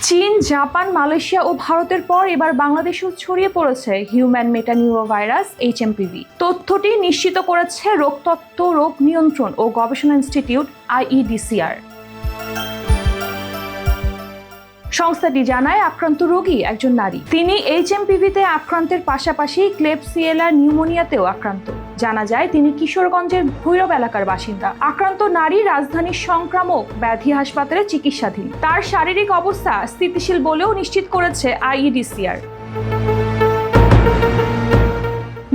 চীন, Japan, Malaysia ও ভারতের পর এবার বাংলাদেশেও ছড়িয়ে পড়েছে হিউম্যান মেটানিউরো ভাইরাস HMPV। তথ্যটি নিশ্চিত করেছে রোগতত্ত্ব, রোগ নিয়ন্ত্রণ ও গবেষণা ইনস্টিটিউট IEDCR। সংস্থাটি জানায় আক্রান্ত রোগী একজন নারী। তিনি HMPV-তে আক্রান্তের পাশাপাশি ক্লেবসিয়েলা নিউমোনিয়াতেও আক্রান্ত। জানা যায় তিনি কিশোরগঞ্জের ভৈরব এলাকার বাসিন্দা। আক্রান্ত নারী রাজধানীর সংক্রামক ব্যাধি হাসপাতালে চিকিৎসাধীন। তার শারীরিক অবস্থা স্থিতিশীল বলেও নিশ্চিত করেছে IEDCR।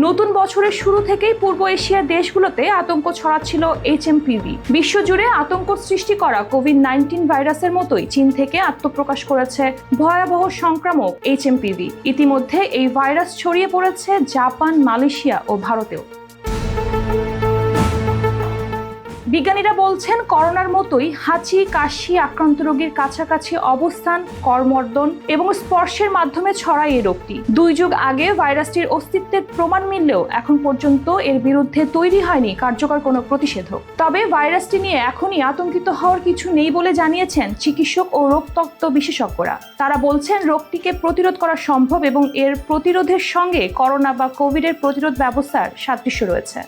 নতুন বছরের শুরু থেকেই পূর্ব এশিয়ার দেশগুলোতে আতঙ্ক ছড়াচ্ছিল HMPV। বিশ্বজুড়ে আতঙ্ক সৃষ্টি করা কোভিড-19 ভাইরাসের মতোই চীন থেকে আত্মপ্রকাশ করেছে ভয়াবহ সংক্রামক HMPV। ইতিমধ্যে এই ভাইরাস ছড়িয়ে পড়েছে জাপান, মালয়েশিয়া ও ভারতেও। বিজ্ঞানীরা বলছেন করোনার মতোই হাঁচি, কাশি, আক্রান্ত রোগীর কাছাকাছি অবস্থান, করমর্দন এবং স্পর্শের মাধ্যমে ছড়ায় এই রোগটি। 2 যুগ আগে ভাইরাসটির অস্তিত্বের প্রমাণ মিললেও এখন পর্যন্ত এর বিরুদ্ধে তৈরি হয়নি কার্যকর কোনো প্রতিষেধক। তবে ভাইরাসটি নিয়ে এখনই আতঙ্কিত হওয়ার কিছু নেই বলে জানিয়েছেন চিকিৎসক ও রোগতত্ত্ব বিশেষজ্ঞরা। তারা বলছেন রোগটিকে প্রতিরোধ করা সম্ভব এবং এর প্রতিরোধের সঙ্গে করোনা বা কোভিডের প্রতিরোধ ব্যবস্থার সাদৃশ্য রয়েছে।